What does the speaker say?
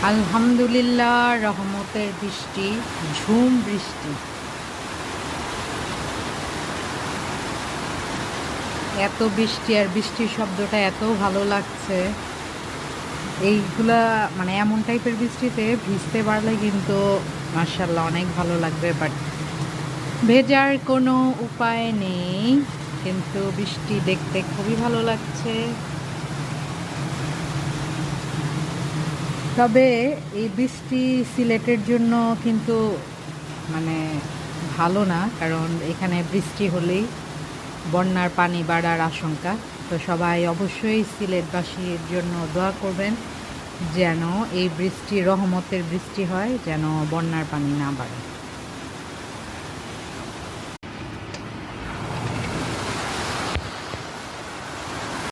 আলহামদুলিল্লাহ, রহমতের বৃষ্টি, ঝুম বৃষ্টি। এত বৃষ্টি আর বৃষ্টির শব্দটা এত ভালো লাগছে। এইগুলা মানে এমন টাইপের বৃষ্টিতে ভিজতে পারলে কিন্তু মাশাআল্লাহ অনেক ভালো লাগবে, বাট ভেজার কোনো উপায় নেই। কিন্তু বৃষ্টি দেখতে খুবই ভালো লাগছে। তবে এই বৃষ্টি সিলেটের জন্য কিন্তু মানে ভালো না, কারণ এখানে বৃষ্টি হলেই বন্যার পানি বাড়ার আশঙ্কা। তো সবাই অবশ্যই সিলেটবাসীর জন্য দোয়া করবেন যেন এই বৃষ্টি রহমতের বৃষ্টি হয়, যেন বন্যার পানি না বাড়ে।